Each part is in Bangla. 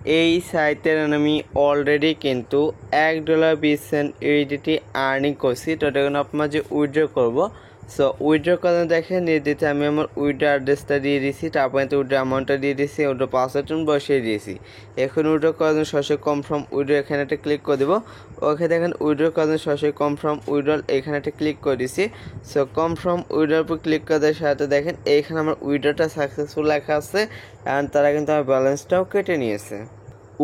এই সাইটের আমি অলরেডি কিন্তু $1.20 ইউএসডিটি আর্নিং করছি। তো এটা আপনার যে উইথড্র করবো, সো উইথড্র করে দেখেন নির্দিষ্ট আমি আমার উইথড্র অ্যাড্রেসটা দিয়ে দিয়েছি, তারপরে উইথড্র অ্যামাউন্টটা দিয়ে দিয়েছি, উইথড্র পাসওয়ার্ডটা বসিয়ে দিয়েছি। এখন উইথড্র করার জন্য সরাসরি কনফার্ম উইথড্র এখানে একটা ক্লিক করে দেবো। ওকে দেখেন উইথড্র করার জন্য সরাসরি কনফার্ম উইথড্রল এখানে একটা ক্লিক করে দিয়েছি। সো কনফার্ম উইথড্রর উপর ক্লিক করার সাথে দেখেন এইখানে আমার উইথড্রটা সাকসেসফুল লেখা আছে অ্যান্ড তারা কিন্তু আমার ব্যালেন্সটাও কেটে নিয়েছে।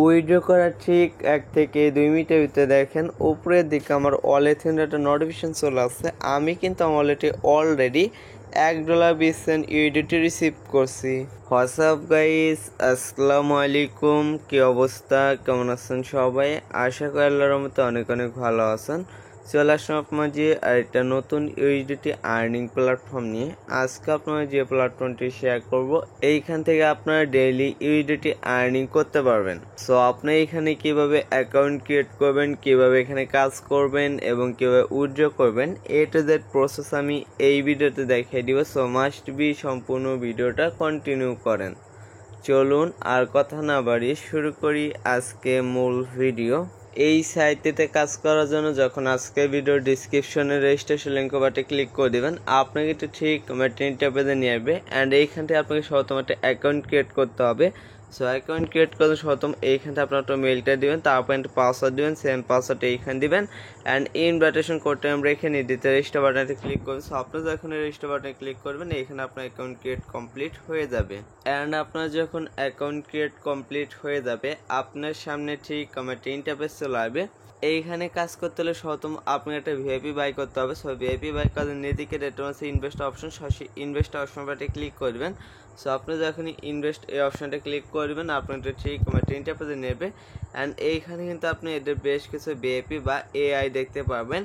উইথড্র করার ঠিক 1 থেকে 2 মিনিটের ভিতরে দেখেন উপরের দিকে আমার ওয়ালেট থেকে একটা নোটিফিকেশন চলে আসছে। আমি কিন্তু আমার ওয়ালেটে অলরেডি $1.20 ইউএসডিটি রিসিভ করছি। হোয়াটসঅ্যাপ গাইস, আসসালামু আলাইকুম। কি অবস্থা, কেমন আছেন সবাই? আশা করি আল্লাহর রহমতে অনেক অনেক ভালো আছেন। চলে আসলাম আপনার যে আরেকটা নতুন ইউএসডিটি আর্নিং প্ল্যাটফর্ম নিয়ে। আজকে আপনার যে প্ল্যাটফর্মটি শেয়ার করব, এইখান থেকে আপনারা ডেইলি ইউএসডিটি আর্নিং করতে পারবেন। সো আপনি এখানে কিভাবে অ্যাকাউন্ট ক্রিয়েট করবেন, কিভাবে এখানে কাজ করবেন এবং কিভাবে উইথড্র করবেন, এ টু জেড প্রসেস আমি এই ভিডিওতে দেখিয়ে দিব। সো মাস্ট বি সম্পূর্ণ ভিডিওটা কন্টিনিউ করেন। চলুন আর কথা না বাড়িয়ে শুরু করি আজকে মূল ভিডিও। এই সাইটটিতে কাজ করার জন্য যখন আজকে ভিডিওর ডিসক্রিপশনে রেজিস্ট্রেশন লিঙ্ক বাটে ক্লিক করে দেবেন, আপনাকে তো ঠিক মেটেন ট্যাবে নিয়ে আসবে অ্যান্ড এইখানটা আপনাকে সর্বপ্রথম একটা অ্যাকাউন্ট ক্রিয়েট করতে হবে। সো অ্যাকাউন্ট ক্রিয়েট করতে সর্বপ্রথম এইখানটা আপনার একটা মেলটা দিবেন, তারপর একটা পাসওয়ার্ড দিবেন, সেম পাসওয়ার্ডটা এইখানে দিবেন অ্যান্ড ইনভাইটেশন কোডটা আমরা রেখে নিই দিতে রেজিস্টার বাটনে ক্লিক করবেন। সো আপনারা যখন রেজিস্টার বাটনে ক্লিক করবেন এইখানে আপনার অ্যাকাউন্ট ক্রিয়েট কমপ্লিট হয়ে যাবে অ্যান্ড আপনার যখন অ্যাকাউন্ট ক্রিয়েট কমপ্লিট হয়ে যাবে আপনার সামনে ঠিক আমার ইন্টারফেস চলে আসবে। এইখানে কাজ করতে হলে সর্বপ্রথম আপনার একটা ভিআইপি বাই করতে হবে। সো ভিআইপি বাই করার নির্দিকে রেট আছে ইনভেস্ট অপশন, সরাসরি ইনভেস্ট অপশন বাটে ক্লিক করবেন। সো আপনি যখনই ইনভেস্ট এই অপশনটা ক্লিক করবেন আপনার ঠিক আমার ইন্টারফেসে নেবে অ্যান্ড এইখানে কিন্তু আপনি এদের বেশ কিছু ভিআইপি বা এআই দেখতে পাবেন।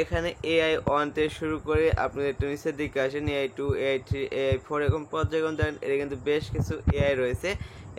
এখানে AI 1 থেকে শুরু করে আপনি একটু নিচের দিকে আসেন AI 2, AI 3, AI 4 এরকম পর্যায়ক্রমে দেখেন এর কিন্তু বেশ কিছু AI রয়েছে।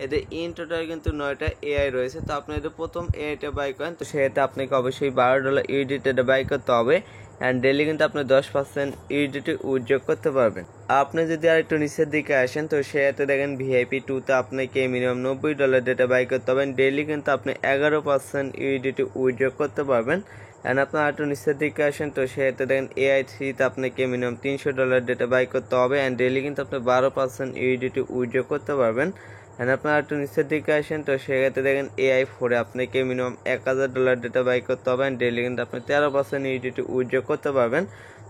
এদের ইন টোটাল কিন্তু 9টা AI রয়েছে। তো আপনি যদি প্রথম AIটা বাই করেন তো সেটা আপনাকে অবশ্যই $12 ইউএসডিটি বাই করতে হবে অ্যান্ড ডেইলি কিন্তু আপনি 10% ইউএসডিটি উইথড্র করতে পারবেন। আপনি যদি আর একটু নিচের দিকে আসেন তো সেটাতে দেখেন ভিআইপি 2তে আপনাকে মিনিমাম $90 ডেটা বাই করতে হবে। ডেইলি কিন্তু আপনি 11% ইউএসডিটি উইথড্র করতে পারবেন অ্যান্ড আপনার একটু নিচের দিকে আসেন তো সেটাতে দেখেন AI 3তে আপনাকে মিনিমাম $300 ডেটা বাই করতে হবে অ্যান্ড ডেইলি কিন্তু আপনি 12% ইউএসডিটি উইথড্র করতে পারবেন অ্যান্ড আপনার একটু নিচের দিকে আসেন তো সেক্ষেত্রে দেখেন AI 4 আপনাকে মিনিমাম $1000 ডেটা বাই করতে হবে অ্যান্ড ডেইলি কিন্তু আপনি 13% ইউএসডিটি উইথড্র করতে পারবেন।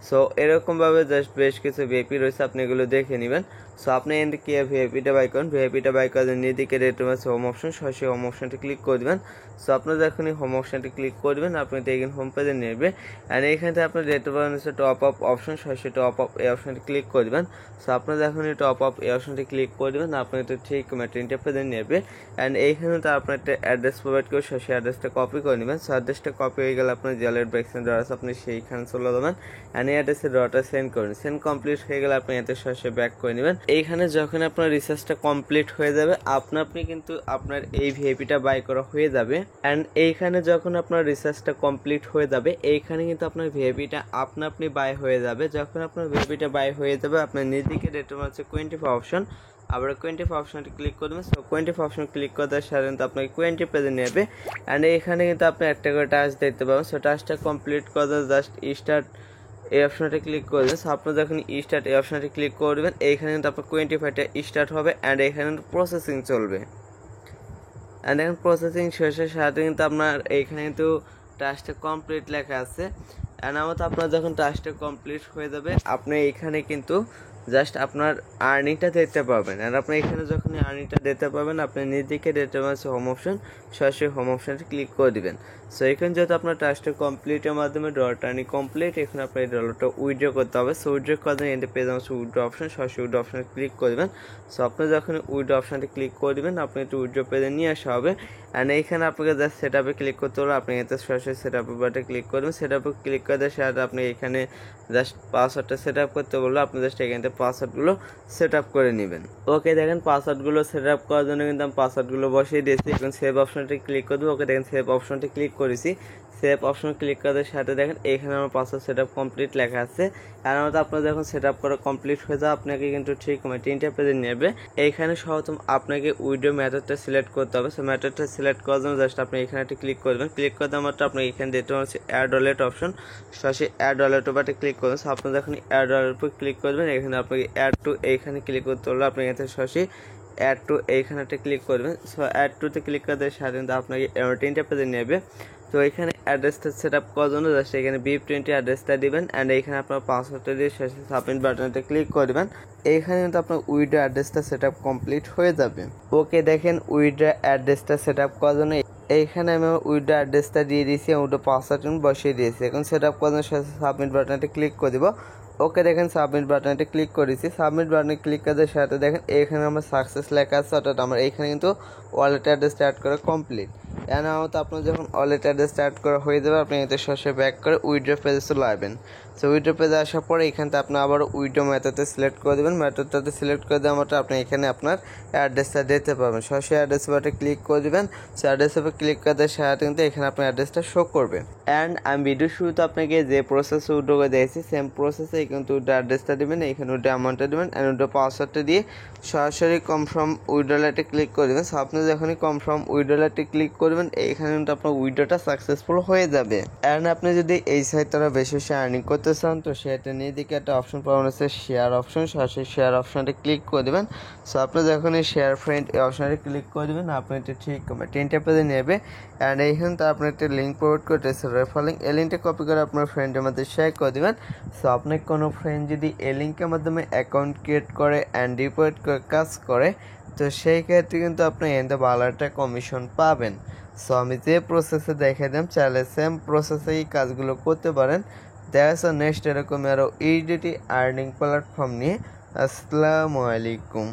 সো এরকমভাবে জাস্ট বেশ কিছু ভিআইপি রয়েছে, আপনি এগুলো দেখে নেবেন। সো আপনি এখানে কি ভিআইপিটা বাই করেন, ভিআইপিটা বাই করার নির্দিকে রেট আছে হোম অপশন, সরাসরি হোম অপশনটি ক্লিক করে দেবেন। সো আপনার যখনই হোম অপশনটি ক্লিক করবেন আপনি দেখেন হোম পেজে নেবে অ্যান্ড এইখান থেকে আপনার রেট হচ্ছে টপ আপ অপশন, সরাসরি টপ আপ এই অপশনটি ক্লিক করে দেবেন। সো আপনার যখনই টপ আপ এই অপশনটি ক্লিক করে দেবেন আপনি তো ঠিক মেটেরিয়ালটা পেজে নেবে অ্যান্ড এইখানে তো আপনার একটা অ্যাড্রেস প্রোভাইড করে সরাসরি অ্যাড্রেসটা কপি করে নেবেন। সো অ্যাড্রেসটা কপি হয়ে গেলে আপনার জেলের ব্রেকসেন ডর আছে আপনি সেইখানে চলে যাবেন অ্যান্ড এই অ্যাড্রেসের ডরটা সেন্ড করুন। সেন্ড কমপ্লিট হয়ে গেলে আপনি এতে সরাসরি ব্যাক করে নেবেন। এইখানে যখন আপনার রিসার্চটা কমপ্লিট হয়ে যাবে আপনি কিন্তু আপনার এই ভিআইপিটা বাই করা হয়ে যাবে অ্যান্ড এইখানে যখন আপনার রিসার্চটা কমপ্লিট হয়ে যাবে এইখানে কিন্তু আপনার ভিআইপিটা আপনি বাই হয়ে যাবে। যখন আপনার ভিআইপিটা বাই হয়ে যাবে আপনার নির্দিকে রেট হচ্ছে 24 অপশন, আবার 24 অপশনটি ক্লিক করবেন। সো 24 অপশন ক্লিক করার সাধারণত আপনাকে 20 পেজে নেবে অ্যান্ড এইখানে কিন্তু আপনি একটা করে টাস্ক দেখতে পাবেন। সো টাস্কটা কমপ্লিট করার জাস্ট স্টার্ট এই অপশনটা ক্লিক করবেন। সো আপনি যখন স্টার্ট এই অপশনটি ক্লিক করবেন এইখানে কিন্তু আপনার 25টা স্টার্ট হবে অ্যান্ড এখানে প্রসেসিং চলবে অ্যান্ড এখন প্রসেসিং শেষের সাথে কিন্তু আপনার এইখানে কিন্তু টাস্কটা কমপ্লিট লেখা আছে অ্যান্ড আমার আপনার যখন টাস্কটা কমপ্লিট হয়ে যাবে আপনি এইখানে কিন্তু জাস্ট আপনার আর্নিংটা দেখতে পাবেন অ্যান্ড আপনি এখানে যখন আর্নিংটা দেখতে পাবেন আপনি নিজেকে ডেটা আছে হোম অপশন, সরাসরি হোম অপশনটি ক্লিক করে দিবেন। সো এখানে যেহেতু আপনার টাস্কটা কমপ্লিটের মাধ্যমে ডলারটা আর্নিং কমপ্লিট, এখানে আপনার এই ডলারটা উইথড্র করতে হবে। সো উইথড্র করার এন্ডে পেজ আছে উইথড্র অপশন, সরাসরি উইথড্র অপশনে ক্লিক করে দেবেন। সো আপনি যখন উইথড্র অপশনটি ক্লিক করে দেবেন আপনি একটু উইথড্র পেজে নিয়ে আসা হবে অ্যান্ড এইখানে আপনাকে জাস্ট সেট আপে ক্লিক করতে হলে আপনি এতে সরাসরি সেট আপে বাটে ক্লিক করবেন। সেট আপে ক্লিক করে দেওয়ার সাথে আপনি এখানে জাস্ট পাসওয়ার্ডটা সেট আপ করতে বললো আপনি জাস্ট এখানে পাসওয়ার্ডগুলো সেট আপ করে নেবেন। ওকে দেখেন পাসওয়ার্ডগুলো সেট আপ করার জন্য কিন্তু আমি পাসওয়ার্ডগুলো বসিয়ে দিয়েছি। এখন সেভ অপশনটি ক্লিক করে দেবো। ওকে দেখেন সেভ অপশনটি ক্লিক করেছি। সেভ অপশন ক্লিক করার সাথে দেখেন এখানে আমার পাসওয়ার্ড সেট আপ কমপ্লিট লেখা আছে। আর আমাদের আপনার যখন সেট আপ করা কমপ্লিট হয়ে যাবে আপনাকে কিন্তু ঠিক তিনটা পেজে নেবে। এইখানে সর্বপ্রথম আপনাকে উইড্রো মেথডটা সিলেক্ট করতে হবে। সো মেথডটা সিলেক্ট করার জন্য জাস্ট আপনি এখানে একটা ক্লিক করবেন। ক্লিক করে দেওয়ার মাত্র আপনাকে এখানে দেখতে পাচ্ছেন অ্যাড ওয়ালেট অপশন। সরাসরি অ্যাড ওয়ালেট বাটে ক্লিক করবেন। সো আপনি যখন অ্যাড ওয়ালেট উপর ক্লিক করবেন এখানে আপনাকে অ্যাড টু এইখানে ক্লিক করতে হলে আপনি এখানে সরাসরি অ্যাড টু এইখানে একটা ক্লিক করবেন। সো অ্যাড টুতে ক্লিক করতে সাথে আপনাকে তিনটা পেজে নেবে। তো এখানে অ্যাড্রেসটা সেট আপ করার জন্য জাস্ট এখানে BIP20 অ্যাড্রেসটা দিবেন অ্যান্ড এইখানে আপনার পাসওয়ার্ডটা দিয়ে শেষে সাবমিট বাটনটা ক্লিক করে দেবেন। এইখানে কিন্তু আপনার উইড্রো অ্যাড্রেসটা সেট আপ কমপ্লিট হয়ে যাবে। ওকে দেখেন উইড্রো অ্যাড্রেসটা সেট আপ করার জন্য এইখানে আমি আমার উইড্রো অ্যাড্রেসটা দিয়ে দিয়েছি, উইড্রো পাসওয়ার্ড বসিয়ে দিয়েছি। এখন সেট আপ করার জন্য শেষে সাবমিট বাটনটা ক্লিক করে দিব। ওকে দেখেন সাবমিট বাটনটা ক্লিক করেছি। সাবমিট বাটনে ক্লিক করার সাথে দেখেন এখানে আমার সাকসেস লেখা আছে, অর্থাৎ আমার এইখানে কিন্তু ওয়ালেট অ্যাড্রেসটা অ্যাড করা কমপ্লিট। এর মতো আপনার যখন ওয়ালেট অ্যাড্রেসটা অ্যাড করা হয়ে যাবে আপনি এতে সরাসরি ব্যাক করে উইড্রো পেজে চলে আসবেন। সো উইড্রো পেজে আসার পরে এখান থেকে আপনি আবার উইড্রো মেথডটা সিলেক্ট করে দেবেন। মেথডটাতে সিলেক্ট করে দেওয়ার মতো আপনি এখানে আপনার অ্যাড্রেসটা দিতে পারবেন। সরাসরি অ্যাড্রেস বাটে ক্লিক করে দেবেন। সো অ্যাড্রেসের উপর ক্লিক করতে সাথে কিন্তু এখানে আপনার অ্যাড্রেসটা শো করবে। অ্যান্ড আমি ভিডিও শুরুতে আপনাকে যে প্রসেসে উইড্রো করে দিয়েছি সেম প্রসেসে কিন্তু উইড্রো অ্যাড্রেসটা দেবেন, এখানে উইড্রো অ্যামাউন্টটা দেবেন অ্যান্ড উইড্রো পাসওয়ার্ডটা দিয়ে সরাসরি কনফার্ম উইড্রোলাইটে ক্লিক করে দেবেন। সো আপনি যখনই কনফার্ম উইড্রোলাইটে ক্লিক করবেন এখানে কিন্তু আপনার উইড্রোটা সাকসেসফুল হয়ে যাবে। অ্যান্ড আপনি যদি এই সাইট দ্বারা বেশি বেশি আর্নিং করতে চান তো সেটা নিয়ে দিকে একটা অপশন পাবেন হচ্ছে শেয়ার অপশন। সরাসরি শেয়ার অপশনটা ক্লিক করে দেবেন। সো আপনি যখনই শেয়ার ফ্রেন্ড এই অপশনটা ক্লিক করে দেবেন আপনি এটা ঠিক তিনটা পেজে নেবে অ্যান্ড এইখানে তো আপনি একটা লিঙ্ক প্রোভাইড করতেছে রেফার লিঙ্ক। এই লিঙ্কটা কপি করে আপনার ফ্রেন্ডের মধ্যে শেয়ার করে দেবেন। সো আপনার কোনো ফ্রেন্ড যদি এই লিঙ্কের মাধ্যমে অ্যাকাউন্ট ক্রিয়েট করে অ্যান্ড ডিপোজিট করে কাজ করে তো সেই ক্ষেত্রে কিন্তু আপনি এতে ভালো একটা কমিশন পাবেন। সো আমি যে প্রসেসে দেখে দিলাম চাইলে সেম প্রসেসে এই কাজগুলো করতে পারেন। দেখা যাচ্ছে নেক্সট এরকম আরও ইউডিটি আর্নিং প্ল্যাটফর্ম নিয়ে। আসসালামু আলাইকুম।